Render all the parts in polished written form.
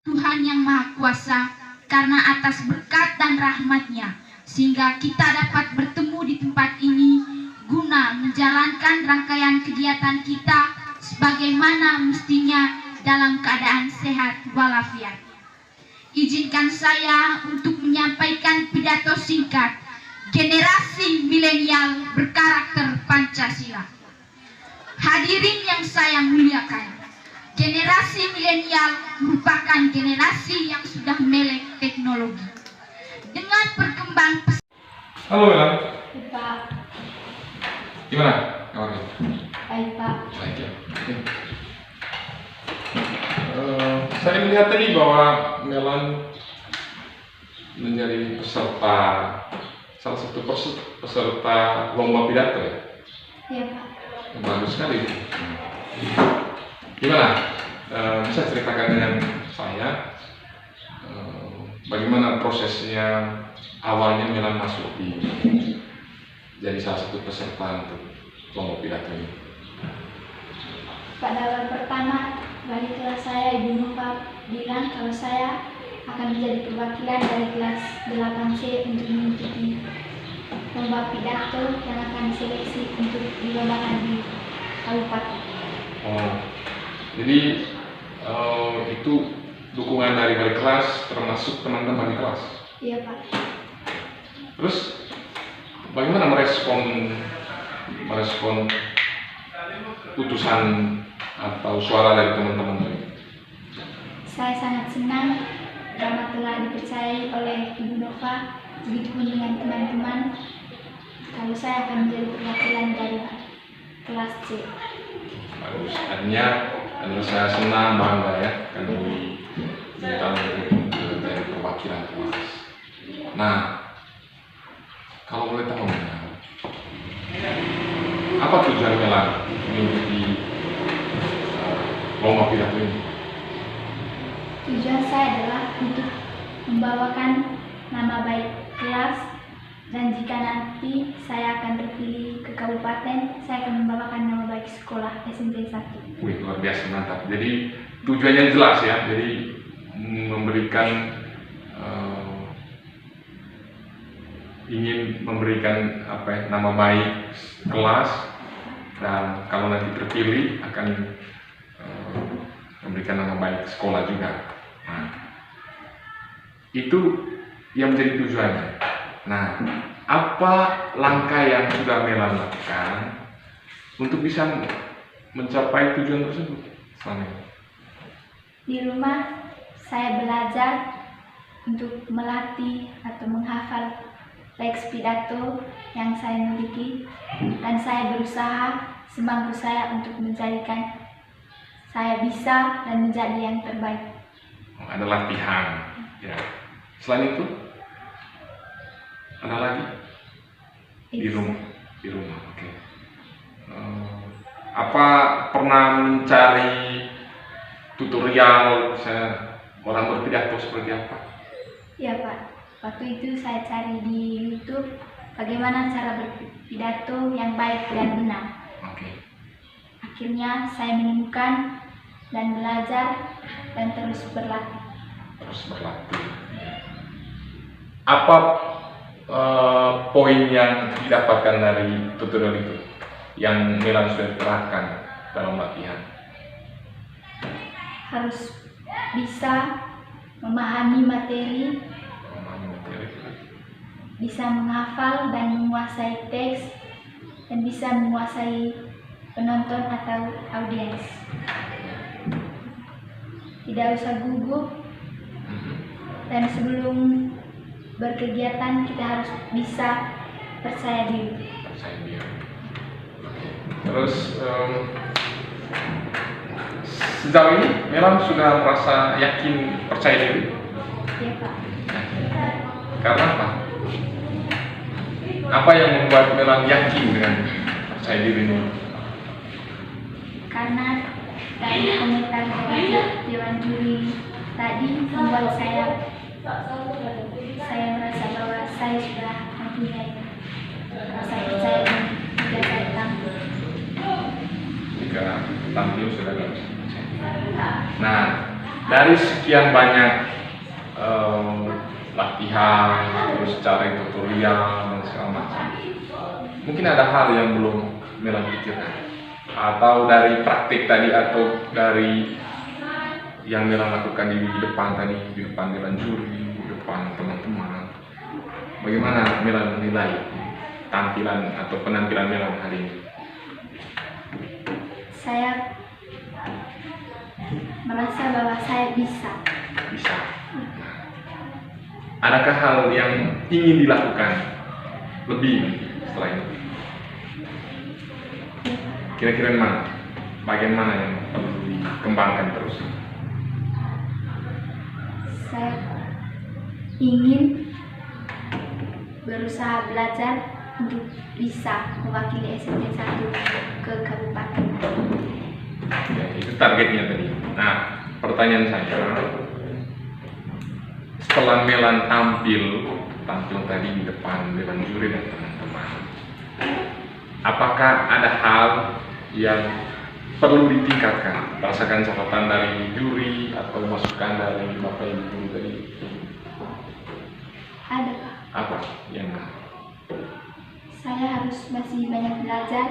Tuhan yang Maha Kuasa, karena atas berkat dan rahmat-Nya, sehingga kita dapat bertemu di tempat ini guna menjalankan rangkaian kegiatan kita sebagaimana mestinya dalam keadaan sehat walafiat. Izinkan saya untuk menyampaikan pidato singkat generasi milenial berkarakter Pancasila. Hadirin yang saya muliakan, generasi milenial merupakan generasi yang sudah melek teknologi. Dengan berkembang Halo Bella. Pak. Gimana kabarnya? Baik Pak. Baik ya. Oke. Saya melihat tadi bahwa Melan menjadi salah satu peserta lomba pidato ya. Iya Pak. Bagus sekali. Gimana? Bisa ceritakan dengan saya bagaimana prosesnya awalnya Melan masuk jadi salah satu peserta untuk lomba pidato ini. Pada awal pertama dari kelas saya, Ibu Nova bilang kalau saya akan menjadi perwakilan dari kelas 8C untuk mengikuti lomba pidato yang akan diseleksi untuk dilombakan di kabupaten. Oh, jadi itu dukungan dari wali kelas termasuk teman-teman di kelas. Iya Pak. Terus bagaimana merespon putusan atau suara dari teman-teman tadi? Saya sangat senang karena telah dipercayai oleh Ibu Nova, begitupun dengan teman-teman, kalau saya akan menjadi perwakilan dari kelas C. Bagus, artinya saya senang bangga ya karena diminta untuk dari perwakilan kelas. Nah, kalau boleh tahu apa tujuan Melan mengikuti lomba pidato ini? Tujuan saya adalah untuk membawakan nama baik kelas, dan jika nanti saya akan terpilih ke kabupaten, saya akan membawakan nama baik sekolah SMP 1. Wih, luar biasa, mantap. Jadi tujuannya jelas ya, jadi memberikan ingin memberikan nama baik kelas, dan kalau nanti terpilih akan memberikan nama baik sekolah juga. Nah, itu yang menjadi tujuannya. Nah, apa langkah yang sudah Melan lakukan untuk bisa mencapai tujuan tersebut selama ini? Di rumah saya belajar untuk melatih atau menghafal teks pidato yang saya miliki, dan saya berusaha semampu saya untuk menjadikan saya bisa dan menjadi yang terbaik. Ada latihan ya. Selain itu ada lagi di rumah. Oke. Apa pernah mencari tutorial misalnya orang berpidato seperti apa? Ya Pak, waktu itu saya cari di YouTube bagaimana cara berpidato yang baik dan benar. Oke. Akhirnya saya menemukan dan belajar dan terus berlatih. Apa poin yang didapatkan dari tutorial itu yang Melan sudah terapkan dalam latihan? Harus bisa memahami materi, bisa menghafal dan menguasai teks, dan bisa menguasai penonton atau audiens. Tidak usah gugup, dan sebelum berkegiatan kita harus bisa percaya diri. Terus sejauh ini Melan sudah merasa yakin, percaya diri? Ya Pak. Karena apa? Apa yang membuat Melan yakin dengan percaya diri ini? Karena dari komentar dari Dewan Juri tadi membuat saya merasa bahwa saya sudah mempunyai rasa percaya diri jika saya tampil. Jika tampil sudah nggak bisa percaya. Nah, dari sekian banyak latihan, terus cara tutorial dan segala macam, mungkin ada hal yang belum Melan pikirkan, atau dari praktik tadi, atau dari yang Melan lakukan di depan tadi, di depan Melan juri, di depan teman-teman. Bagaimana Melan menilai tampilan atau penampilan Melan hari ini? Saya merasa bahwa saya bisa. Bisa. Adakah hal yang ingin dilakukan lebih setelah ini? Kira-kira mana? Bagian mana yang perlu dikembangkan terus? Saya ingin berusaha belajar untuk bisa mewakili SMP 1 ke kabupaten. Ya, itu targetnya tadi. Nah, pertanyaan saya, setelah Melan tampil tadi di depan juri dan teman-teman, apakah ada hal yang perlu ditingkatkan, berdasarkan catatan dari juri atau masukan dari Bapak Ibu guru tadi? Ada, Pak. Apa yang Saya harus masih banyak belajar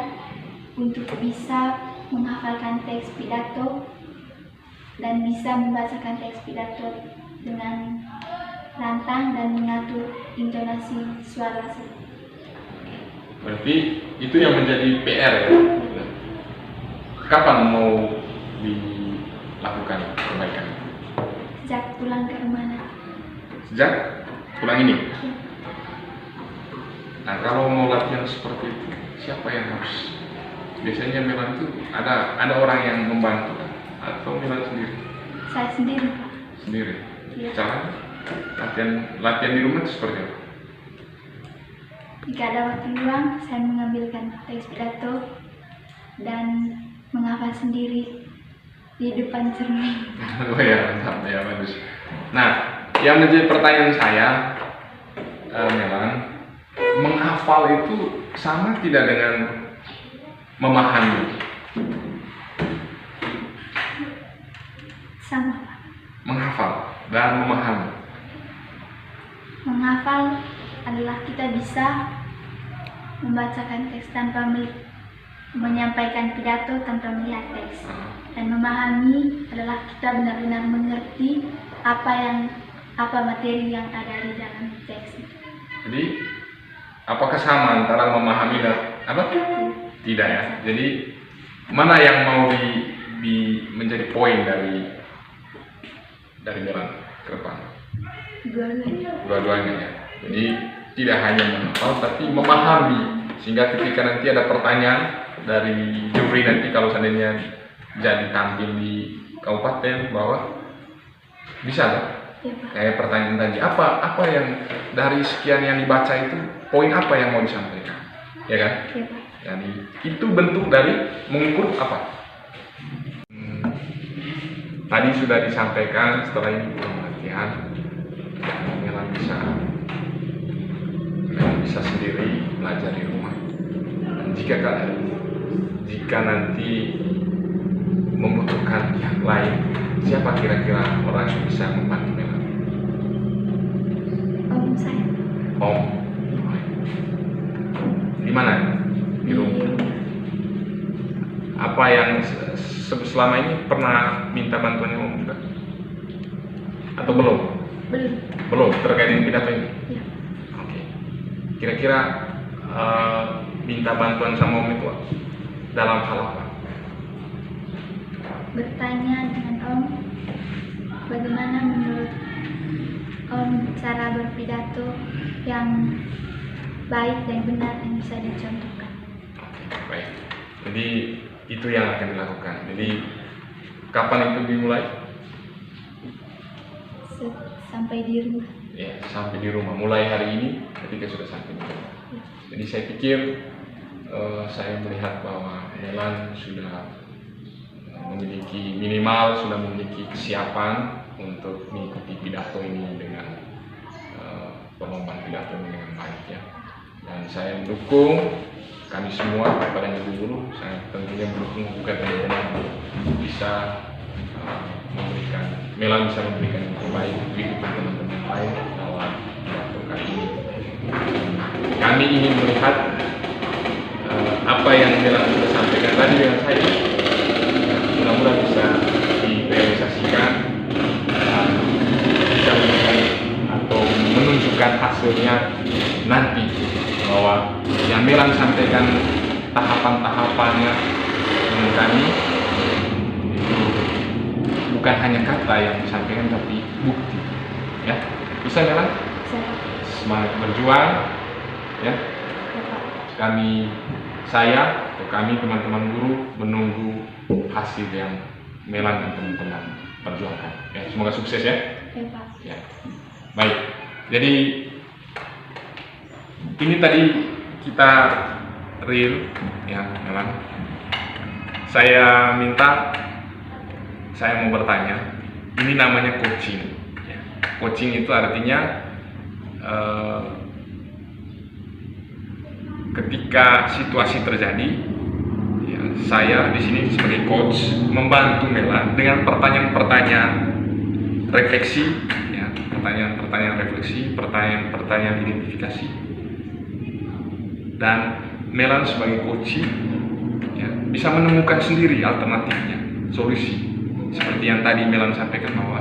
untuk bisa menghafalkan teks pidato dan bisa membacakan teks pidato dengan lantang dan mengatur intonasi suara. berarti itu yang menjadi PR ya? Kapan mau dilakukan perbaikan? Sejak pulang ke rumah. Sejak pulang ini? Nah, kalau mau latihan seperti itu, siapa yang harus? Biasanya Melan itu ada orang yang membantu atau Melan sendiri? Saya sendiri, Pak. Sendiri. Iya. Cara latihan di rumah itu seperti apa? Jika ada waktu luang, saya mengambilkan teks pidato dan menghafal sendiri di depan cermin. Oh ya, mantap ya, bagus. Nah, yang menjadi pertanyaan saya, Melan, menghafal itu sama tidak dengan memahami? Sama, Pak. Menghafal dan memahami. Menghafal adalah kita bisa membacakan teks tanpa menyampaikan pidato tanpa melihat teks. Dan memahami adalah kita benar-benar mengerti apa materi yang ada di dalam teks. Jadi, apakah sama antara memahami dan apa? Tidak ya. Jadi, mana yang mau menjadi poin dari Melan ke depan? Dua-duanya ya. Jadi tidak hanya menghafal tapi memahami, sehingga ketika nanti ada pertanyaan dari juri nanti kalau seandainya jadi tampil di kabupaten bahwa bisa kan? Ya, Pak. Kayak pertanyaan tadi, apa yang dari sekian yang dibaca itu poin apa yang mau disampaikan, ya kan? Ya, Pak. Jadi itu bentuk dari mengukur apa? Tadi sudah disampaikan setelah ini latihan, Melan bisa sendiri belajar di rumah. Dan jika nanti membutuhkan pihak lain, siapa kira-kira orang yang bisa membantu Melan? Om saya. Om. Di mana? Di rumah. Apa yang selama ini pernah minta bantuan Om juga? Atau belum? Belum terkait dengan pidato ini? Ya. Oke. Kira-kira minta bantuan sama Om itu dalam hal apa? Bertanya dengan Om, bagaimana menurut Om cara berpidato yang baik dan benar yang bisa dicontohkan. Oke, baik. Jadi itu yang akan dilakukan. Jadi kapan itu dimulai? Sampai di rumah. Ya, sampai di rumah. Mulai hari ini ketika sudah sampai di rumah. Jadi saya pikir saya melihat bahwa Melan sudah sudah memiliki kesiapan untuk mengikuti pidato ini dengan perlombaan pidato ini dengan baik ya. Dan saya mendukung kami semua kepada ibu guru, saya tentunya mendukung juga teman-teman bisa memberikan Melan bisa memberikan yang terbaik untuk kehidupan teman-teman lain dalam waktu kali ini. Kami ingin melihat apa yang Melan sudah sampaikan tadi dengan saya, mudah-mudahan bisa direalisasikan dan bisa memberikan atau menunjukkan hasilnya nanti, bahwa yang Melan sampaikan tahapan-tahapannya menurut kami itu bukan hanya kata yang disampaikan tapi bukti, ya. Bisa Melan? Semangat berjuang, ya. Saya atau kami teman-teman guru menunggu hasil yang Melan dan teman-teman perjuangkan. Ya, semoga sukses ya. Ya, Pak. Ya. Baik. Jadi ini tadi kita real, ya, Melan. Saya mau bertanya. Ini namanya coaching. Ya. Coaching itu artinya ketika situasi terjadi, ya, saya di sini sebagai coach membantu Melan dengan pertanyaan-pertanyaan refleksi, ya, pertanyaan-pertanyaan refleksi, pertanyaan-pertanyaan identifikasi, dan Melan sebagai coach, ya, bisa menemukan sendiri alternatifnya, solusi. Seperti yang tadi Melan sampaikan bahwa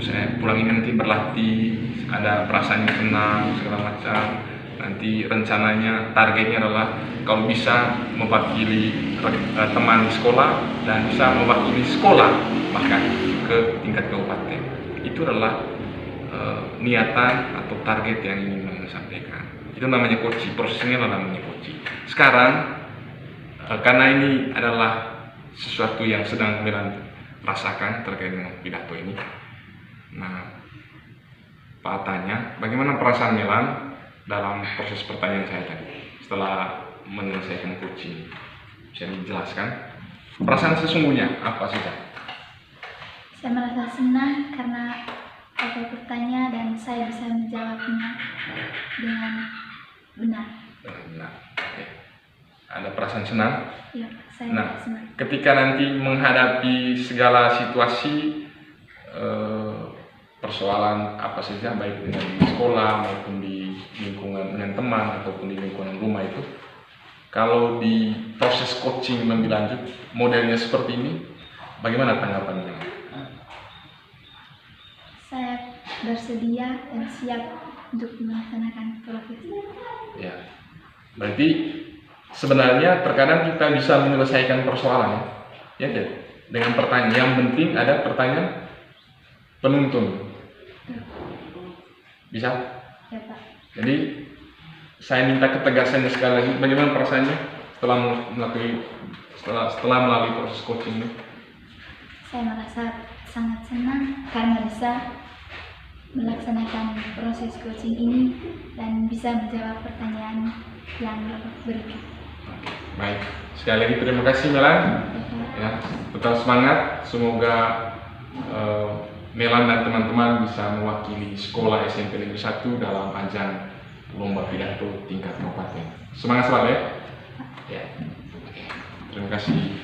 saya pulang ini nanti berlatih, ada perasaan yang tenang segala macam. Nanti rencananya targetnya adalah kalau bisa mewakili teman di sekolah dan bisa mewakili sekolah bahkan ke tingkat kabupaten. Itu adalah niatan atau target yang ingin Melan sampaikan. Itu namanya coaching, prosesnya namanya coaching. Sekarang karena ini adalah sesuatu yang sedang Melan rasakan terkait dengan pidato ini. Nah, Pak tanya, bagaimana perasaan Melan dalam proses pertanyaan saya tadi setelah menyelesaikan coaching? Bisa dijelaskan perasaan sesungguhnya apa sih, Pak? Saya merasa senang karena Bapak bertanya dan saya bisa menjawabnya dengan benar. Benar. Oke. Ada perasaan senang? Ya, saya Nah, senang. ketika nanti menghadapi segala situasi, persoalan apa saja, baik dengan di sekolah maupun di lingkungan dengan teman ataupun di lingkungan rumah itu, kalau di proses coaching lebih lanjut modelnya seperti ini, bagaimana tanggapannya? Saya bersedia dan siap untuk melaksanakan proses. Ya, berarti sebenarnya terkadang kita bisa menyelesaikan persoalan, ya, dengan pertanyaan. Yang penting ada pertanyaan penuntun. Bisa? Ya, Pak. Jadi saya minta ketegasannya sekali lagi. Bagaimana perasaannya setelah melalui proses coaching ini? Saya merasa sangat senang karena bisa melaksanakan proses coaching ini dan bisa menjawab pertanyaan yang Bapak berikan. Baik, sekali lagi terima kasih Melan. Ya, tetap semangat. Semoga Melan dan teman-teman bisa mewakili sekolah SMP Negeri 1 dalam ajang lomba pidato tingkat kabupaten. Semangat selalu ya. Ya. Oke. Terima kasih.